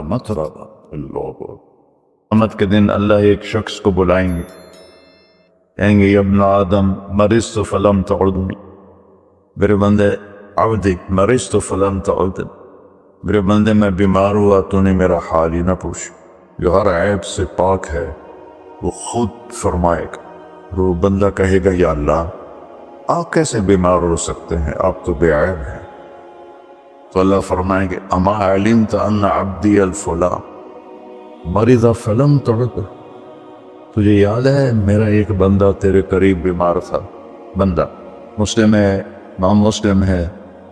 مطرب اللہ قیامت کے دن اللہ ایک شخص کو بلائیں گے، کہیں گے یا ابن آدم مرضت فلم تعدنی، میرے بندے عبدی مرضت فلم تعدنی، میرے بندے میں بیمار ہوا تو نے میرا حال ہی نہ پوچھ۔ جو ہر عیب سے پاک ہے وہ خود فرمائے گا، وہ بندہ کہے گا یا اللہ آپ کیسے بیمار ہو سکتے ہیں، آپ تو بے عیب ہیں۔ تو اللہ فرمائیں گے اما علمت ان عبدی الفلاں مرض فلم تعد، تجھے یاد ہے میرا ایک بندہ تیرے قریب بیمار تھا، بندہ مسلم ہے، نان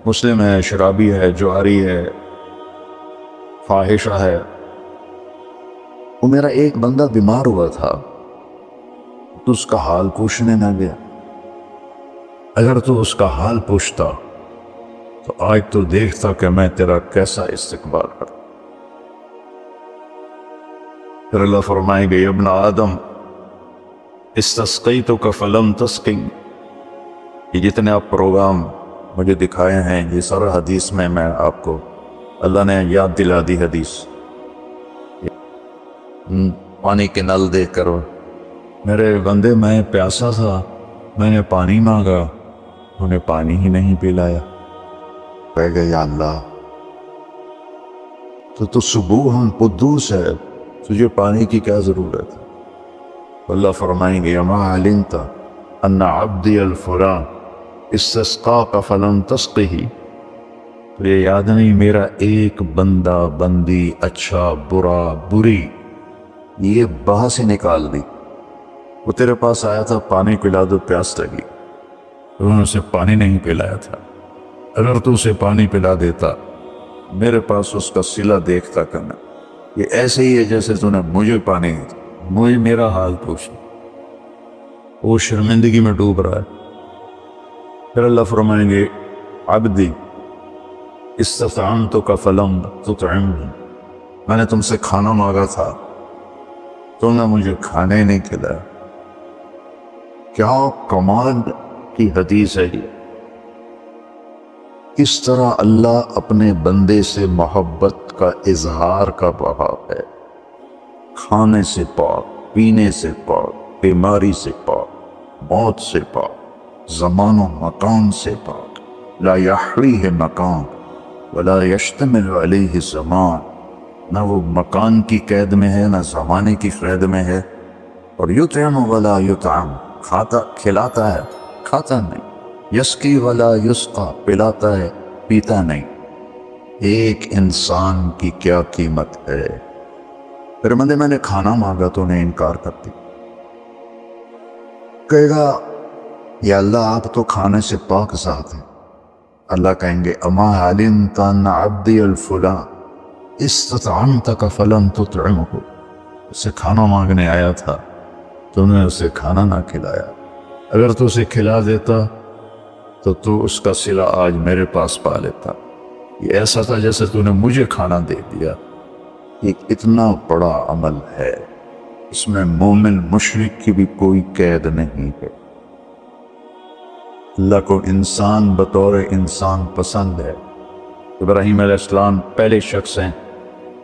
مسلم ہے، شرابی ہے، جواری ہے، فاحشہ ہے، وہ میرا ایک بندہ بیمار ہوا تھا، تو اس کا حال پوچھنے نہ گیا۔ اگر تو اس کا حال پوچھتا تو آج تو دیکھتا کہ میں تیرا کیسا استقبال کرتا۔ پھر اللہ فرمائیں گے ابن آدم استسقیتک فلم تسقنی، یہ جتنے آپ پروگرام مجھے دکھائے ہیں یہ سارا حدیث میں آپ کو اللہ نے یاد دلا دی حدیث، پانی کے نل دیکھ کر میرے بندے میں پیاسا تھا، میں نے پانی مانگا، انہیں پانی ہی نہیں پلایا، کہے گا یا اللہ تو سبوح قدوس ہے، تجھے پانی کی کیا ضرورت ہے؟ اللہ فرمائیں گے اما علمت ان عبدی الفلاں استسقاک فلم تسقہ، تو یہ یاد نہیں میرا ایک بندہ بندی اچھا برا بری یہ باہر سے نکال دی، وہ تیرے پاس آیا تھا پانی پلا دو، پیاس لگی، انہوں نے اسے پانی نہیں پلایا تھا، اگر تو اسے پانی پلا دیتا میرے پاس اس کا صلہ دیکھتا کرنا، یہ ایسے ہی ہے جیسے تو نے مجھے پانی دیا، مجھے میرا حال پوچھا، وہ شرمندگی میں ڈوب رہا ہے۔ پھر اللہ فرمائیں گے عبدی استطعمتک فلم تطعمنی، میں نے تم سے کھانا مانگا تھا تم نے مجھے کھانے نہیں کھلایا۔ کیا کمال کی حدیث ہے یہ، اس طرح اللہ اپنے بندے سے محبت کا اظہار کا بہاؤ ہے، کھانے سے پاک، پینے سے پاک، بیماری سے پاک، موت سے پاک، زمان و مکان سے پاک، لا یحویہ مکان ولا یشتمل علیہ زمان، نہ وہ مکان کی قید میں ہے نہ زمانے کی قید میں ہے، اور یطعم ولا یطعم، کھلاتا ہے کھاتا نہیں، یسقی ولا یسقا، پلاتا ہے پیتا نہیں، ایک انسان کی کیا قیمت ہے۔ پھر بندے میں نے کھانا مانگا تو انہیں انکار کرتی، کہے گا یا اللہ آپ تو کھانے سے پاک ذات ہیں۔ اللہ کہیں گے اما علمت ان عبدی الفلاں استطعمتک فلم تطعمہ، اسے کھانا مانگنے آیا تھا تم نے اسے کھانا نہ کھلایا، اگر تو اسے کھلا دیتا تو اس کا صلہ آج میرے پاس پا لیتا، یہ ایسا تھا جیسے تو نے مجھے کھانا دے دیا۔ ایک اتنا بڑا عمل ہے، اس میں مومن مشرک کی بھی کوئی قید نہیں ہے۔ اللہ کو انسان بطور انسان پسند ہے۔ ابراہیم علیہ السلام پہلے شخص ہیں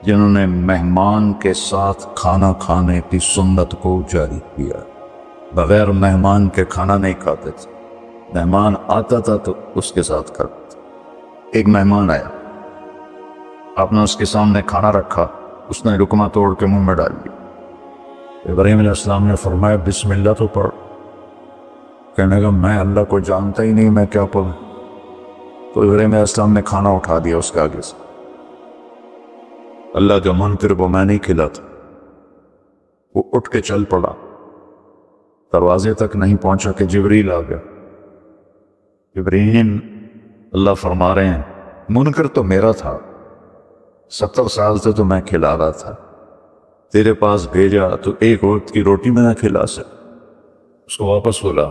جنہوں نے مہمان کے ساتھ کھانا کھانے کی سنت کو جاری کیا، بغیر مہمان کے کھانا نہیں کھاتے تھے، مہمان آتا تھا تو اس کے ساتھ کھاتے تھے۔ ایک مہمان آیا، آپ نے اس کے سامنے کھانا رکھا، اس نے لقمہ توڑ کے منہ میں ڈال دیا، ابراہیم علیہ السلام نے فرمایا بسم اللہ تو پڑھ، کہنے لگا میں اللہ کو جانتا ہی نہیں، میں کیا پڑھوں؟ تو ابراہیم علیہ السلام نے کھانا اٹھا دیا اس کے آگے سے، اللہ جو منکر کو میں نہیں کھلاتا، وہ اٹھ کے چل پڑا، دروازے تک نہیں پہنچا کہ جبریل آ گیا۔ ابراہیم اللہ فرما رہے ہیں منکر تو میرا تھا، 70 سال سے تو میں کھلا رہا تھا، تیرے پاس بھیجا تو ایک وقت کی روٹی میں نہ کھلا سکا، اس کو واپس بولا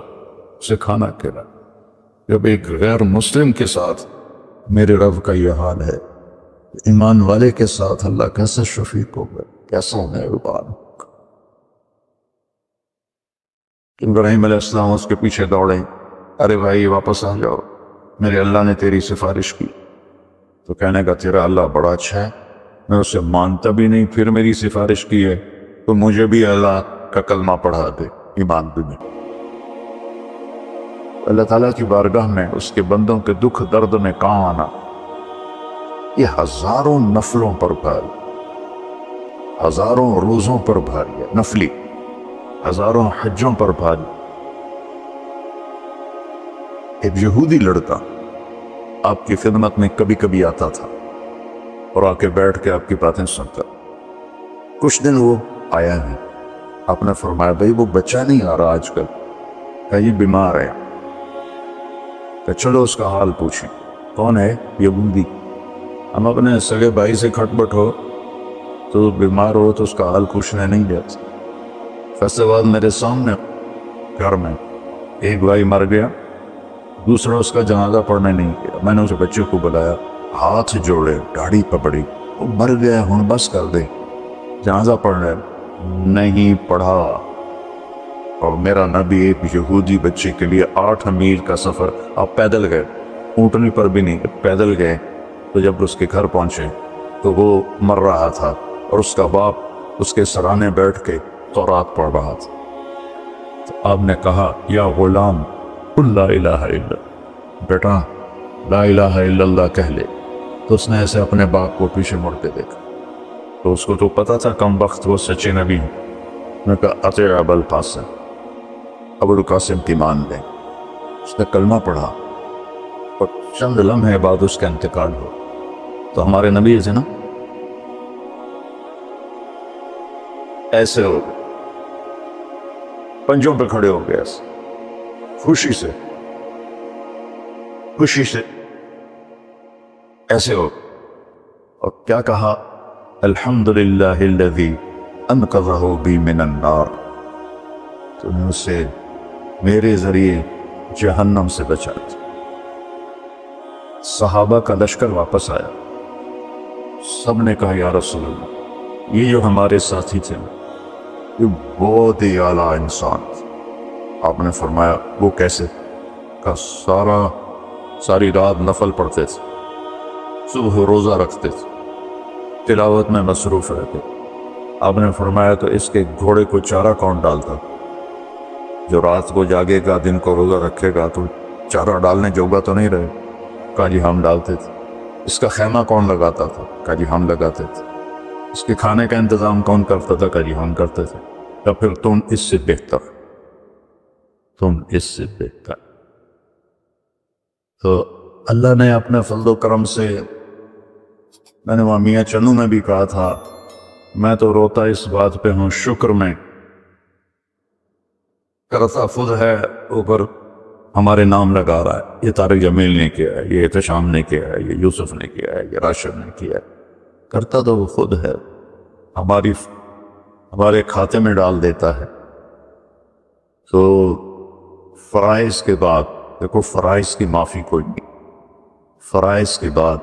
اسے کھانا کھلا۔ جب ایک غیر مسلم کے ساتھ میرے رب کا یہ حال ہے، ایمان والے کے ساتھ اللہ کیسا شفیق ہوگا، کیسا مہربان ہوگا۔ ابراہیم علیہ السلام اس کے پیچھے دوڑے، ارے بھائی واپس آ جاؤ، میرے اللہ نے تیری سفارش کی۔ تو کہنے کا تیرا اللہ بڑا اچھا ہے، میں اسے مانتا بھی نہیں، پھر میری سفارش کی ہے تو مجھے بھی اللہ کا کلمہ پڑھا دے، ایمان بھی نہیں۔ اللہ تعالیٰ کی بارگاہ میں اس کے بندوں کے دکھ درد میں کام آنا، یہ ہزاروں نفلوں پر بھاری، ہزاروں روزوں پر بھاری ہے، نفلی ہزاروں حجوں پر بھاری۔ ایک یہودی لڑکا آپ کی خدمت میں کبھی کبھی آتا تھا اور آ کے بیٹھ کے آپ کی باتیں سنتا۔ کچھ دن وہ آیا نہیں، آپ نے فرمایا بھائی وہ بچہ نہیں آ رہا آج کل، کہ یہ بیمار ہے، کہ چلو اس کا حال پوچھیں۔ کون ہے؟ یہودی۔ ہم اپنے سگے بھائی سے کھٹ بٹ ہو تو بیمار ہو تو اس کا حال پوچھنے نہیں جاتے۔ فیصلے بعد میرے سامنے گھر میں ایک بھائی مر گیا، دوسرا اس کا جنازہ پڑھنے نہیں گیا۔ میں نے اس بچے کو بلایا، ہاتھ جوڑے، داڑھی پکڑی، وہ مر گیا، ہوں بس کر دے، جنازہ پڑھنے نہیں پڑھا۔ اور میرا نبی ایک یہودی بچے کے لیے 8 میل کا سفر، آپ پیدل گئے، اونٹنی پر بھی نہیں، پیدل گئے۔ تو جب اس کے گھر پہنچے تو وہ مر رہا تھا اور اس کا باپ اس کے سرانے بیٹھ کے تورات پڑھ رہا تھا۔ تو آپ نے کہا یا غلام قل لا الہ الا اللہ، بیٹا لا الہ الا اللہ کہہ لے۔ تو اس نے ایسے اپنے باپ کو پیچھے مڑ کے دیکھا، تو اس کو تو پتا تھا کم وقت وہ سچے نبی ہیں۔ میں کہا اطیع ابا القاسم، ابو القاسم کی مان لیں۔ اس نے کلمہ پڑھا اور چند لمحے بعد اس کا انتقال ہو۔ تو ہمارے نبی سے نا ایسے ہو گئے، پنجوں پہ کھڑے ہو گئے، ایسے خوشی سے ایسے ہو گئے، اور کیا کہا؟ الحمدللہ الذی انقذہ بی من النار، تو نے اسے میرے ذریعے جہنم سے بچا دیا۔ صحابہ کا لشکر واپس آیا، سب نے کہا یا رسول اللہ، یہ جو ہمارے ساتھی تھے یہ بہت ہی اعلیٰ انسان تھے۔ آپ نے فرمایا وہ کیسے؟ کہ ساری رات نفل پڑھتے تھے، صبح روزہ رکھتے تھے، تلاوت میں مصروف رہتے۔ آپ نے فرمایا تو اس کے گھوڑے کو چارہ کون ڈالتا؟ جو رات کو جاگے گا، دن کو روزہ رکھے گا، تو چارہ ڈالنے جوگا تو نہیں رہے؟ کہا جی ہم ڈالتے تھے۔ اس کا خیمہ کون لگاتا تھا؟ کہا جی ہم لگاتے تھے۔ اس کے کھانے کا انتظام کون کرتا تھا؟ کہا جی ہم کرتے تھے۔ یا پھر تم اس سے بہتر، تم اس سے بہتر۔ تو اللہ نے اپنے فضل و کرم سے، میں نے وہاں میاں چنو میں بھی کہا تھا، میں تو روتا اس بات پہ ہوں، شکر میں کرتا خود ہے اوپر ہمارے نام لگا رہا ہے، یہ طارق جمیل نے کیا ہے، یہ احتشام نے کیا ہے، یہ یوسف نے کیا ہے، یہ راشد نے کیا ہے، کرتا تو وہ خود ہے، ہمارے کھاتے میں ڈال دیتا ہے۔ تو فرائض کے بعد دیکھو، فرائض کی معافی کوئی نہیں، فرائض کے بعد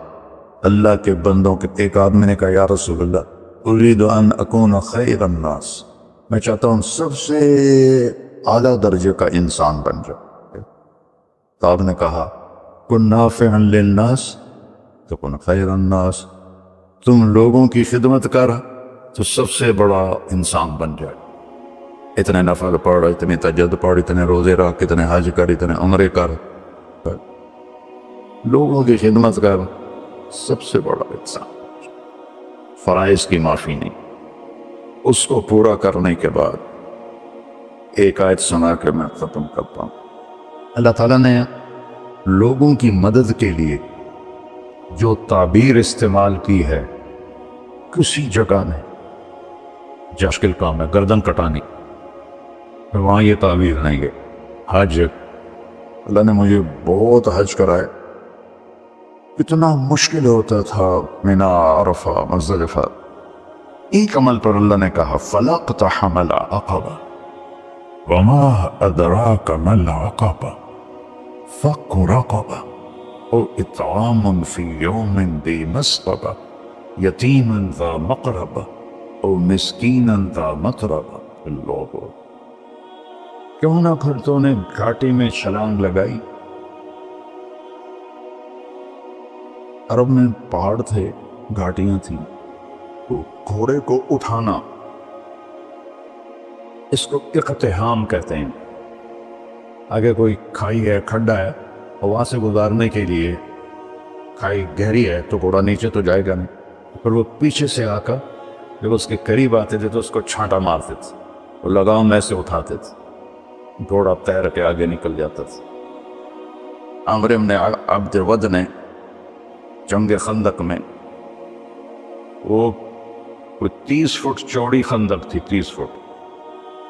اللہ کے بندوں کے، ایک آدمی نے کہا یا رسول اللہ ارید ان اکون خیر الناس، میں چاہتا ہوں سب سے اعلیٰ درجے کا انسان بن جاؤ۔ تو آپ نے کہا کن نافعا للناس تکن خیر الناس، تم لوگوں کی خدمت کر تو سب سے بڑا انسان بن جائے۔ اتنے نفل پڑھ، اتنے تہجد پڑھ، اتنے روزے رکھ، اتنے حج کر، اتنے عمرے کر، لوگوں کی خدمت کر، سب سے بڑا انسان۔ فرائض کی معافی نہیں، اس کو پورا کرنے کے بعد ایک آیت سنا کے میں ختم کرتا ہوں۔ اللہ تعالیٰ نے لوگوں کی مدد کے لیے جو تعبیر استعمال کی ہے، کسی جگہ میں مشکل کام ہے گردن کٹانی، وہاں یہ تعبیر نہیں ہے۔ حج، اللہ نے مجھے بہت حج کرائے، کتنا مشکل ہوتا تھا، مینا، عرفہ، مزدلفہ، ایک عمل پر اللہ نے کہا فَلَاقْتَحَمَ الْعَقَبَةَ وَمَا أَدْرَاكَ مَا الْعَقَبَةُ فَكُّ رَقَبَةٍ أَوْ إِطْعَامٌ فِي يَوْمٍ ذِي مَسْغَبَةٍ يَتِيمًا ذَا مَقْرَبَةٍ أَوْ مِسْكِينًا ذَا مَتْرَبَةٍ۔ اللہ، کیوں نہ پھر تو نے گھاٹی میں چھلانگ لگائی؟ عرب میں پہاڑ تھے، گھاٹیاں تھیں، تو گھوڑے کو اٹھانا، اس کو اقتحام کہتے ہیں۔ آگے کوئی کھائی ہے، کھڈا ہے، اور وہاں سے گزارنے کے لیے کھائی گہری ہے تو گھوڑا نیچے تو جائے گا نہیں، پھر وہ پیچھے سے آ کر جب اس کے قریب آتے تھے تو اس کو چھانٹا مارتے تھے، وہ لگاؤ میں سے اٹھاتے تھے، گھوڑا تیر کے آگے نکل جاتا تھا۔ عمرو بن عبد ود نے جنگ خندق میں، وہ کوئی 30 فٹ چوڑی خندق تھی، 30 فٹ،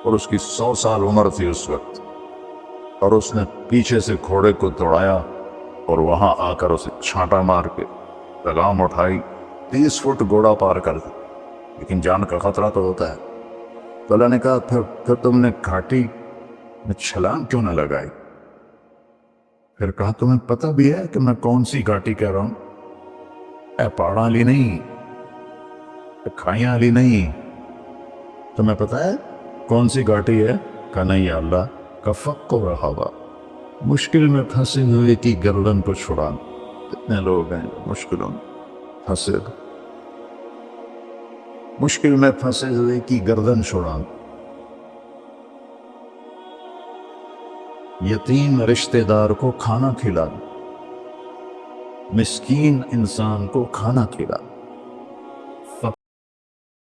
اور اس کی 100 سال عمر تھی اس وقت، اور اس نے پیچھے سے گھوڑے کو دوڑایا اور وہاں آ کر اسے چھانٹا مار کے لگام اٹھائی، 30 فٹ گھوڑا پار کر دی، لیکن جان کا خطرہ تو ہوتا ہے۔ تو اللہ نے کہا پھر تم نے گھاٹی میں چھلانگ کیوں نہ لگائی؟ پھر کہا تمہیں پتہ بھی ہے کہ میں کون سی گھاٹی کہہ رہا ہوں؟ اے پہاڑاں والی نہیں، اے کھائیاں والی نہیں، تمہیں پتہ ہے کون سی گھاٹی ہے؟ کہا نہیں یا اللہ، کا فق و رہوا، مشکل میں پھنسے ہوئے کی گردن کو چھڑانا۔ کتنے لوگ ہیں جو مشکلوں میں پھنسے، مشکل میں پھنسے ہوئے کی گردن چھڑانا، یتیم رشتہ دار کو کھانا کھلانا، مسکین انسان کو کھانا کھلانا۔